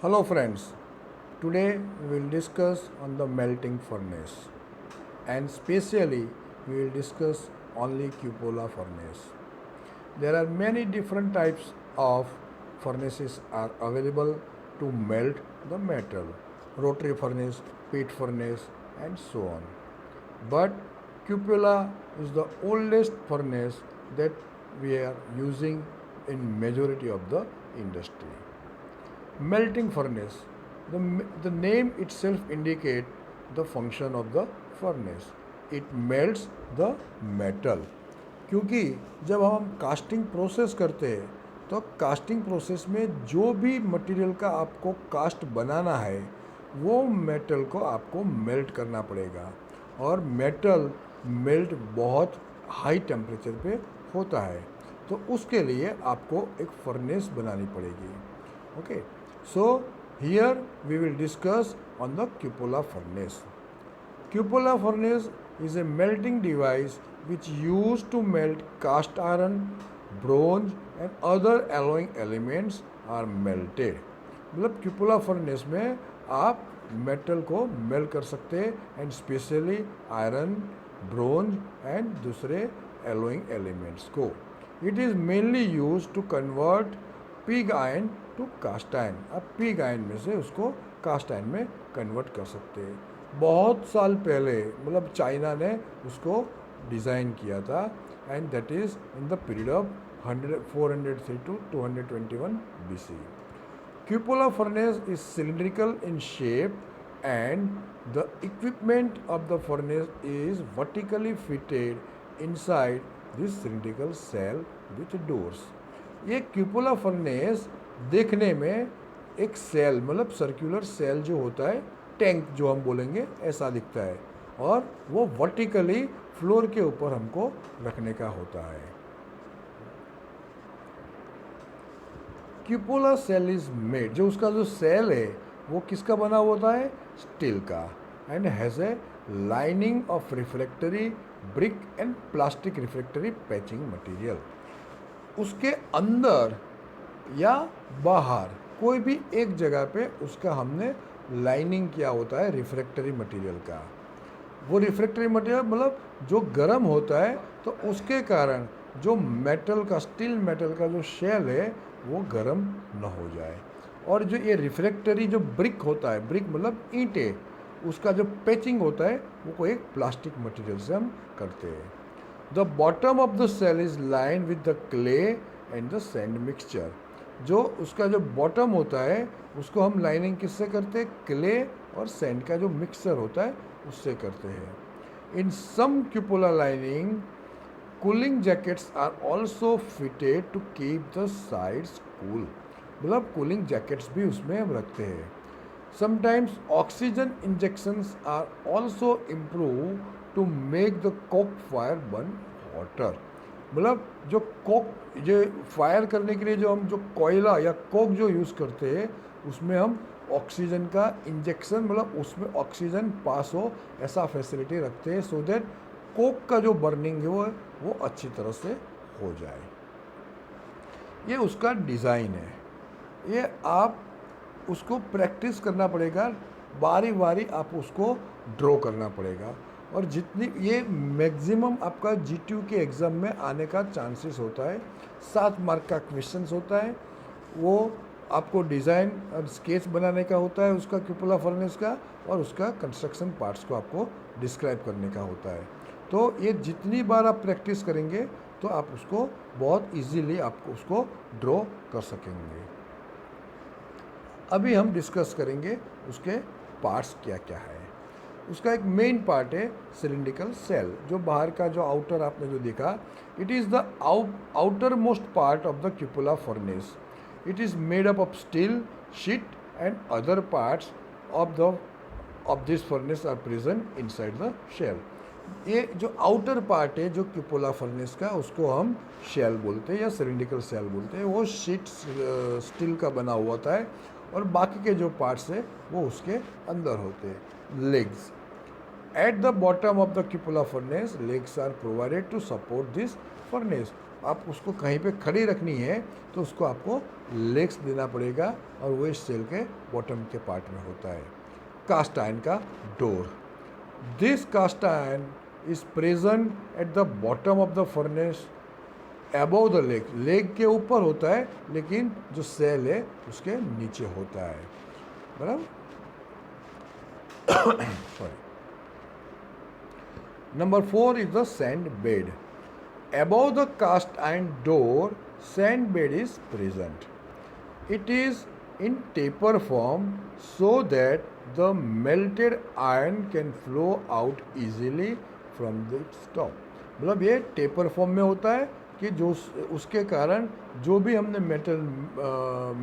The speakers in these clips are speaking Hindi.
Hello friends, today we will discuss on the melting furnace and specially we will discuss only cupola furnace. There are many different types of furnaces are available to melt the metal, rotary furnace, pit furnace and so on. But cupola is the oldest furnace that we are using in majority of the industry. Melting furnace. The name itself indicate the function of the furnace. It melts the metal. क्योंकि जब हम कास्टिंग प्रोसेस करते हैं तो कास्टिंग प्रोसेस में जो भी मटेरियल का आपको कास्ट बनाना है वो मेटल को आपको मेल्ट करना पड़ेगा और मेटल मेल्ट बहुत हाई टेम्परेचर पे होता है तो उसके लिए आपको एक फर्नेस बनानी पड़ेगी. Okay, so here we will discuss on the cupola furnace. Cupola furnace is a melting device which used to melt cast iron, bronze and other alloying elements are melted. मतलब cupola furnace में आप मेटल को मेल्ट कर सकते हैं and specially iron, bronze and दूसरे एलोइंग एलिमेंट्स को. It is mainly use to convert pig iron to cast iron. आप पिग आयरन में से उसको कास्ट आयरन में कन्वर्ट कर सकते हैं. बहुत साल पहले मतलब चाइना ने उसको डिज़ाइन किया था and that is in the period of 403 to 221 BC. Cupola furnace is cylindrical in shape and the equipment of the furnace is vertically fitted inside this cylindrical cell with doors. ये क्यूपोला फर्नेस देखने में एक सेल मतलब सर्कुलर सेल जो होता है, टैंक जो हम बोलेंगे, ऐसा दिखता है और वो वर्टिकली फ्लोर के ऊपर हमको रखने का होता है. क्यूपोला सेल इज मेड, जो उसका जो सेल है वो किसका बना होता है? स्टील का. And has a lining of refractory brick and plastic refractory patching material. उसके अंदर या बाहर कोई भी एक जगह पे उसका हमने लाइनिंग किया होता है रिफ्रैक्टरी मटेरियल का. वो रिफ्रैक्टरी मटेरियल मतलब जो गर्म होता है तो उसके कारण जो मेटल का, स्टील मेटल का जो शेल है वो गर्म न हो जाए. और जो ये रिफ्रैक्टरी जो ब्रिक होता है, ब्रिक मतलब ईंटें, उसका जो पैचिंग होता है वो कोई एक प्लास्टिक मटेरियल से हम करते हैं. The bottom of the cell is lined with the clay and the sand mixture. जो उसका जो बॉटम होता है उसको हम लाइनिंग किससे करते हैं? क्ले और सैंड का जो मिक्सचर होता है उससे करते हैं. In some cupola lining cooling jackets are also fitted to keep the sides cool. मतलब कूलिंग जैकेट्स भी उसमें हम रखते हैं. Sometimes oxygen injections are also improve to make the coke fire burn water. मतलब जो कोक, जो फायर करने के लिए जो हम जो कोयला या कोक जो यूज़ करते हैं उसमें हम ऑक्सीजन का इंजेक्शन मतलब उसमें ऑक्सीजन पास हो ऐसा फैसिलिटी रखते हैं सो दैट कोक का जो बर्निंग है वो अच्छी तरह से हो जाए. ये उसका डिज़ाइन है. ये आप उसको प्रैक्टिस करना पड़ेगा, बारी बारी आप उसको ड्रॉ करना पड़ेगा. और जितनी ये मैक्सिमम आपका GTU के एग्ज़ाम में आने का चांसेस होता है. 7 मार्क का क्वेश्चंस होता है. वो आपको डिज़ाइन और स्केच बनाने का होता है उसका क्यूपोला फर्नेस का, और उसका कंस्ट्रक्शन पार्ट्स को आपको डिस्क्राइब करने का होता है. तो ये जितनी बार आप प्रैक्टिस करेंगे तो आप उसको बहुत इजीली आपको उसको ड्रॉ कर सकेंगे. अभी हम डिस्कस करेंगे उसके पार्ट्स क्या क्या है. उसका एक मेन पार्ट है सिलिंड्रिकल सेल. जो बाहर का जो आउटर आपने जो देखा, it is the outer most part of the cupola furnace. It is made up of steel sheet and other parts of this furnace are present inside the shell. ये जो आउटर पार्ट है जो क्यूपोला फर्नेस का उसको हम शेल बोलते हैं या सिलिंड्रिकल सेल बोलते हैं. वो शीट स्टील का बना हुआ होता है और बाकी के जो पार्ट्स है वो उसके अंदर होते हैं. Legs. At the bottom of the cupola furnace, legs are provided to support this furnace. आप उसको कहीं पे खड़ी रखनी है तो उसको आपको लेग्स देना पड़ेगा, और वो इस सेल के बॉटम के पार्ट में होता है। कास्ट आयरन का door, this cast iron is present at the bottom of the furnace above the leg, leg के ऊपर होता है लेकिन जो सेल है उसके नीचे होता है, बराबर। Sorry. Number 4 is the sand bed. Above the cast iron door, sand bed is present. It is in taper form so that the melted iron can flow out easily from the top. मतलब ये टेपर फॉर्म में होता है कि जो उसके कारण जो भी हमने मेटल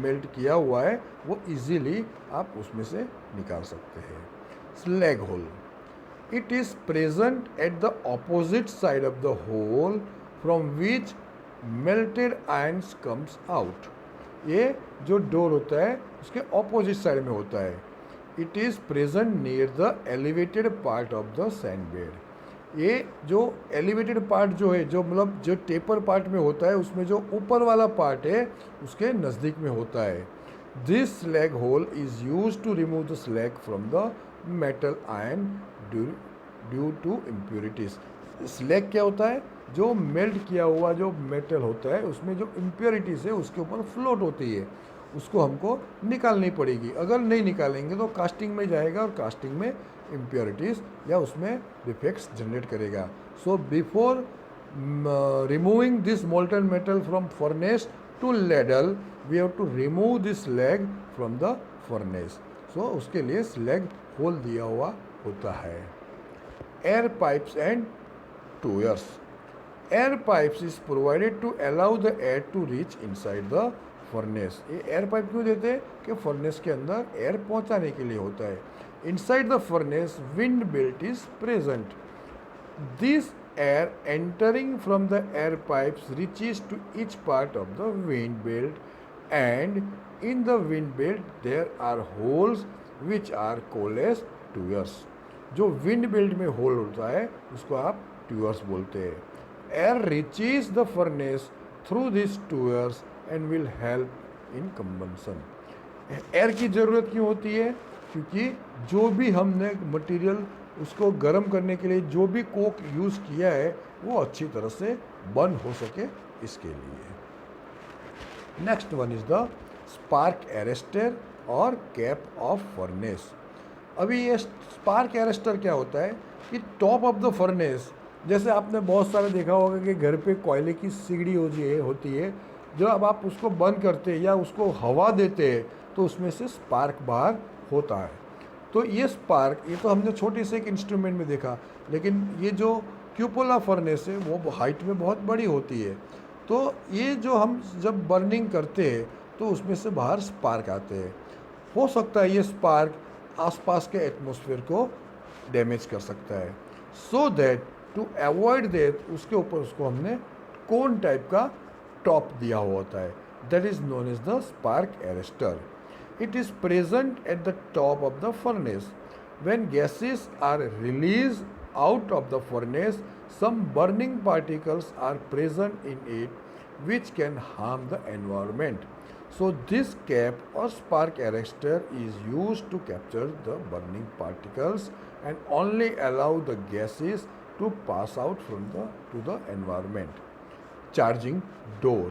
मेल्ट किया हुआ है वो इजीली आप उसमें से निकाल सकते हैं। Slag hole, it is present at the opposite side of the hole from which melted ions comes out. ये जो डोर होता है उसके ऑपोजिट साइड में होता है। It is present near the elevated part of the sand bed. ये जो एलिवेटेड पार्ट जो है, जो मतलब जो टेपर पार्ट में होता है, उसमें जो ऊपर वाला पार्ट है उसके नज़दीक में होता है। This slag hole is use to remove the slag from the metal ion due to impurities. Slag क्या होता है? जो मेल्ट किया हुआ जो मेटल होता है उसमें जो इम्प्योरिटीज़ है उसके ऊपर फ्लोट होती है, उसको हमको निकालनी पड़ेगी। अगर नहीं निकालेंगे तो कास्टिंग में जाएगा और कास्टिंग में इम्प्योरिटीज़ या उसमें डिफेक्ट्स जनरेट करेगा। So before removing this molten metal from furnace to ladle we have to remove this slag from the furnace. So उसके लिए स्लैग होल दिया हुआ होता है। Air pipes and tuyeres, air pipes is provided to allow the air to reach inside the furnace. ये एयर पाइप क्यों देते हैं? कि फर्नेस के अंदर एयर पहुंचाने के लिए होता है। Inside the furnace wind belt is present. This air entering from the air pipes reaches to each part of the wind belt, and in the wind belt there are holes which are called as tuyers. जो विंड बेल्ट में होल होता है उसको आप ट्यूअर्स बोलते हैं। Air reaches the furnace through this tuyeres and will help in combustion. Air की ज़रूरत क्यों होती है? क्योंकि जो भी हमने मटेरियल उसको गर्म करने के लिए जो भी कोक यूज़ किया है वो अच्छी तरह से बर्न हो सके इसके लिए। Next one is the spark arrester और कैप ऑफ फर्नेस। अभी ये स्पार्क एरेस्टर क्या होता है कि टॉप ऑफ द फर्नेस, जैसे आपने बहुत सारे देखा होगा कि घर पे कोयले की सिगड़ी होती है, जब अब आप उसको बंद करते हैं या उसको हवा देते हैं तो उसमें से स्पार्क बाहर होता है। तो ये स्पार्क, ये तो हमने छोटे से एक इंस्ट्रूमेंट में देखा, लेकिन ये जो क्यूपोला फर्नेस है वो हाइट में बहुत बड़ी होती है। तो ये जो हम जब बर्निंग करते हैं तो उसमें से बाहर स्पार्क आते हैं। हो सकता है ये स्पार्क आसपास के एटमॉस्फेयर को डैमेज कर सकता है। So that to avoid that उसके ऊपर उसको हमने कोन टाइप का टॉप दिया हुआ होता है। That is known as the spark arrester. It is present at the top of the furnace. When gases are released out of the furnace, some burning particles are present in it which can harm the environment. So this cap or spark arrestor is used to capture the burning particles and only allow the gases to pass out to the environment. Charging door.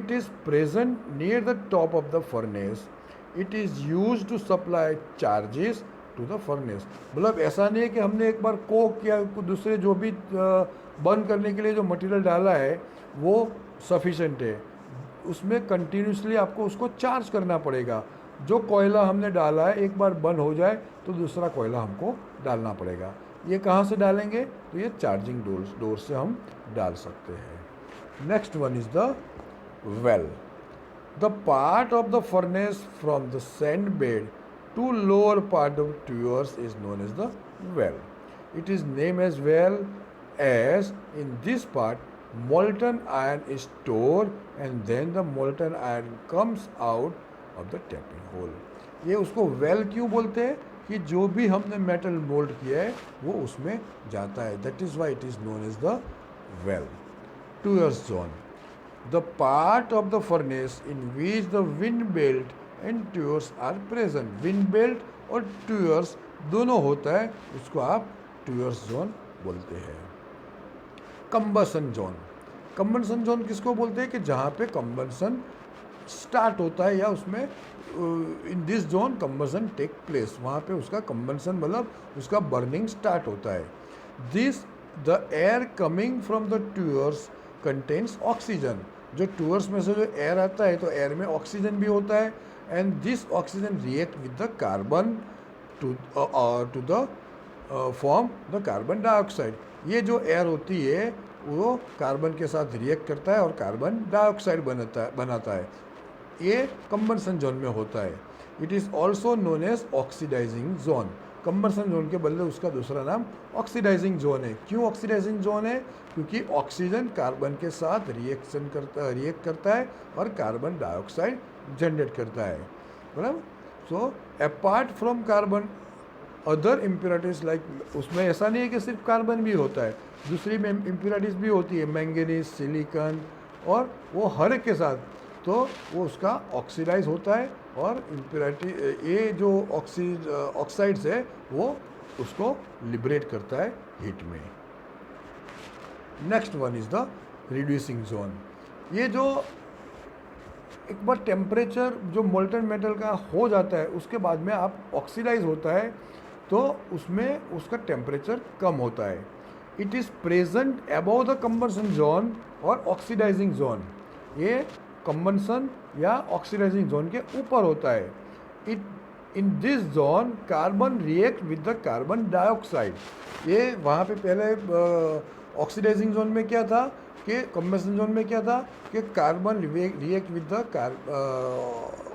It is present near the top of the furnace. It is use to supply charges to the furnace. मतलब ऐसा नहीं है कि हमने एक बार कोक या दूसरे जो भी बर्न करने के लिए जो मटेरियल डाला है वो सफिशेंट है, उसमें कंटिन्यूसली आपको उसको चार्ज करना पड़ेगा। जो कोयला हमने डाला है एक बार बर्न हो जाए तो दूसरा कोयला हमको डालना पड़ेगा। ये कहाँ से डालेंगे? तो ये चार्जिंग डोर से हम डाल सकते हैं। Next one is the well. The part of the furnace from the sand bed to lower part of tuyers is known as the well. It is named as well as in this part molten iron is stored and then the molten iron comes out of the tapping hole. ये उसको well क्यों बोलते हैं? कि जो भी हमने मेटल मोल्ड किया है वो उसमें जाता है। That is why it is known as the well. tuers zone. The part of the furnace in which the wind belt and tuers are present. Wind belt और tuers दोनों होता है, उसको आप tuers zone बोलते हैं. Combustion zone. कंबसन जोन किसको बोलते हैं कि जहाँ पे कंबसन स्टार्ट होता है या उसमें in this zone combustion take place, वहाँ पे उसका कंबसन मतलब उसका बर्निंग स्टार्ट होता है. This the air coming from the tuyeres contains oxygen. जो ट्यूअर्स में से जो एयर आता है तो एयर में ऑक्सीजन भी होता है, and this oxygen react with the carbon to the form the carbon dioxide. ये जो एयर होती है वो कार्बन के साथ रिएक्ट करता है और कार्बन डाइऑक्साइड बनाता है. ये कंबसन जोन में होता है. It is also known as oxidising zone. Combustion zone के बदले उसका दूसरा नाम ऑक्सीडाइजिंग जोन है. क्यों ऑक्सीडाइजिंग जोन है? क्योंकि ऑक्सीजन कार्बन के साथ रिएक्ट करता है और कार्बन डाइऑक्साइड जनरेट करता है, बराबर. So apart from carbon other impurities like, उसमें ऐसा नहीं है कि सिर्फ कार्बन भी होता है, दूसरी में इम्प्योरिटीज़ भी होती है, मैंगनीज, सिलिकॉन, और वो हर एक के साथ तो वो उसका ऑक्सीडाइज होता है और इम्प्योरिटी ये जो ऑक्साइड्स है वो उसको लिबरेट करता है हीट में. Next one is the reducing zone. ये जो एक बार टेम्परेचर जो मोल्टन मेटल का हो जाता है उसके बाद में आप ऑक्सीडाइज होता है तो उसमें उसका टेम्परेचर कम होता है. It is present above the combustion zone और ऑक्सीडाइजिंग जोन. ये कंबसन या ऑक्सीडाइजिंग जोन के ऊपर होता है. It in this zone carbon react with the carbon dioxide. ये वहाँ पे पहले ऑक्सीडाइजिंग जोन में क्या था कि कंबसन जोन में क्या था कि carbon react with the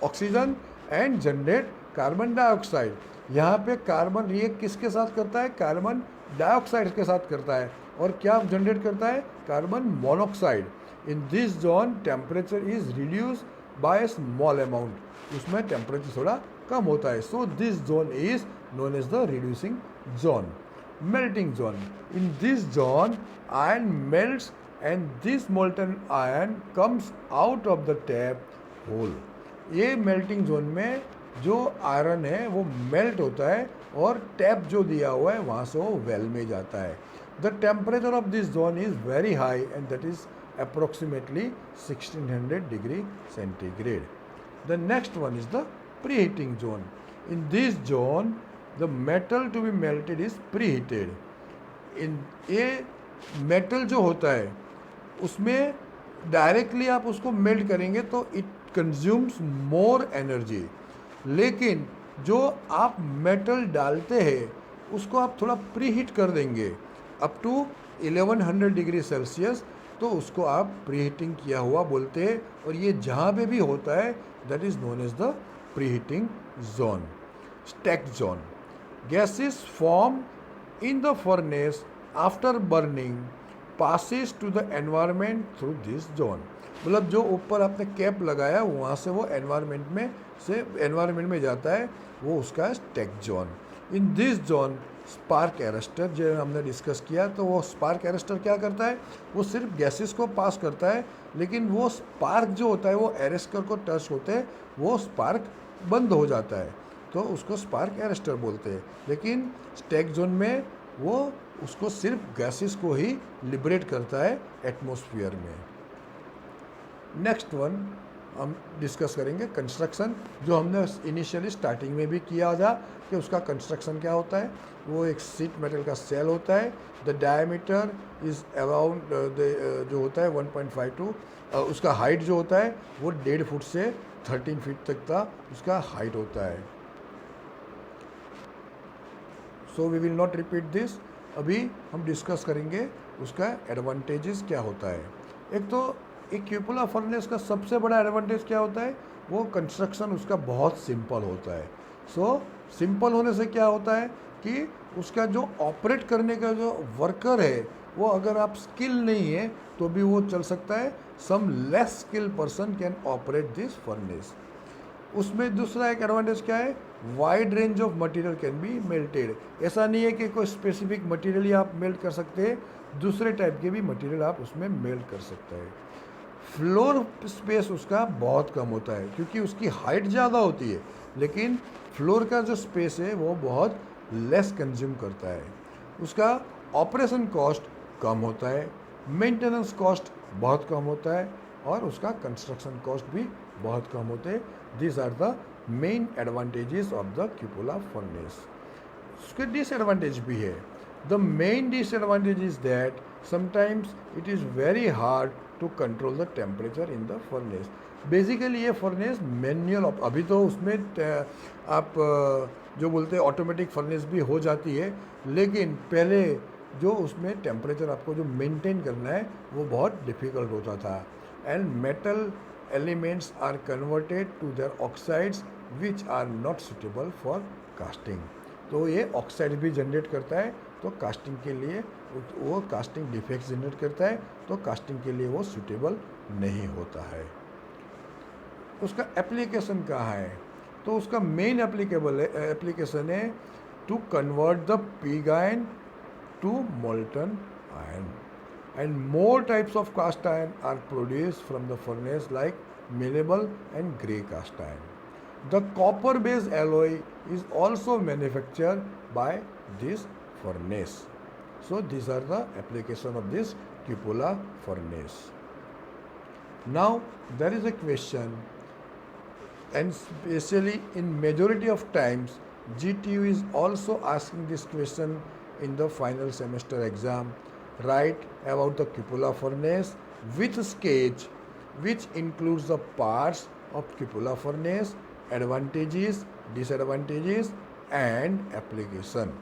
oxygen and generate carbon dioxide. यहाँ पे कार्बन रिएक्ट किसके साथ करता है? कार्बन डाइऑक्साइड के साथ करता है. और क्या जनरेट करता है? Carbon monoxide. In this zone temperature is reduce by a small amount. उसमें टेम्परेचर थोड़ा कम होता है. So this zone is known as the reducing zone. Melting zone. In this zone iron melts and this molten iron comes out of the tap hole. ये मेल्टिंग जोन में जो आयरन है वो मेल्ट होता है और टैप जो दिया हुआ है वहाँ से वो वेल में जाता है. The temperature of this zone is very high and that is approximately 1600 degree centigrade. The next one is the preheating zone. In this zone, the metal to be melted is preheated. In ये metal जो होता है उसमें डायरेक्टली आप उसको मेल्ट करेंगे तो इट कंज्यूम्स मोर एनर्जी. लेकिन जो आप मेटल डालते हैं उसको आप थोड़ा प्रीहीट कर देंगे अप टू 1100 डिग्री सेल्सियस, तो उसको आप प्रीहीटिंग किया हुआ बोलते हैं. और ये जहाँ पे भी होता है that is known as the preheating zone. Stacked zone. Gases form in the furnace after burning passes to the environment through this zone. मतलब जो ऊपर आपने कैप लगाया वहाँ से वो एनवायरनमेंट में जाता है, वो उसका stacked zone. In this zone spark arrester जो हमने डिस्कस किया, तो वो स्पार्क एरेस्टर क्या करता है? वो सिर्फ गैसेस को पास करता है, लेकिन वो स्पार्क जो होता है वो एरेस्टर को टच होते वो स्पार्क बंद हो जाता है, तो उसको स्पार्क एरेस्टर बोलते हैं. लेकिन स्टैक जोन में वो उसको सिर्फ गैसेस को ही लिबरेट करता है एटमॉस्फेयर में. नेक्स्ट वन हम डिस्कस करेंगे कंस्ट्रक्शन, जो हमने इनिशियली स्टार्टिंग में भी किया था कि उसका कंस्ट्रक्शन क्या होता है. वो एक शीट मेटल का सेल होता है. द डायमीटर इज़ अराउंड जो होता है 1.52. उसका हाइट जो होता है वो 1.5 फुट से 13 फीट तक का उसका हाइट होता है. So we will not repeat this. अभी हम डिस्कस करेंगे उसका एडवांटेजेस क्या होता है. एक तो एक क्यूपुला फर्नेस का सबसे बड़ा एडवांटेज क्या होता है? वो कंस्ट्रक्शन उसका बहुत सिंपल होता है. सो सिंपल होने से क्या होता है कि उसका जो ऑपरेट करने का जो वर्कर है वो अगर आप स्किल नहीं है तो भी वो चल सकता है. Some less skill person can operate this furnace. उसमें दूसरा एक एडवांटेज क्या है? Wide range of material can be melted. ऐसा नहीं है कि कोई स्पेसिफिक मटेरियल ही आप मेल्ट कर सकते हैं. दूसरे टाइप के भी मटेरियल आप उसमें मेल्ट कर सकते हैं। फ्लोर स्पेस उसका बहुत कम होता है क्योंकि उसकी हाइट ज़्यादा होती है, लेकिन फ्लोर का जो स्पेस है वो बहुत लेस कंज्यूम करता है। उसका ऑपरेशन कॉस्ट कम होता है, मेंटेनेंस कॉस्ट बहुत कम होता है और उसका कंस्ट्रक्शन कॉस्ट भी बहुत कम होते हैं। This are the main advantages of the cupola furnace. उसके डिसएडवांटेज भी है। The main disadvantage is that sometimes it is very hard to control the temperature in the furnace. Basically ये फर्नेस मैनुअल, अभी तो उसमें आप जो बोलते हैं ऑटोमेटिक फर्नेस भी हो जाती है, लेकिन पहले जो उसमें टेम्परेचर आपको जो मेंटेन करना है वो बहुत डिफ़िकल्ट होता था। And metal elements are converted to their oxides which are not suitable for casting. तो ये ऑक्साइड भी जनरेट करता है, तो कास्टिंग के लिए वो कास्टिंग डिफेक्ट्स जनरेट करता है, तो कास्टिंग के लिए वो सूटेबल नहीं होता है। उसका एप्लीकेशन कहाँ है? तो उसका मेन एप्लीकेशन है to convert the pig iron to molten iron. And more types of cast iron are produced from the furnace like malleable and grey cast iron. The copper based alloy is also manufactured by this furnace. So these are the application of this cupola furnace. Now there is a question, and especially in majority of times GTU is also asking this question in the final semester exam. Write about the cupola furnace with sketch which includes the parts of cupola furnace, advantages, disadvantages and application.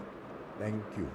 Thank you.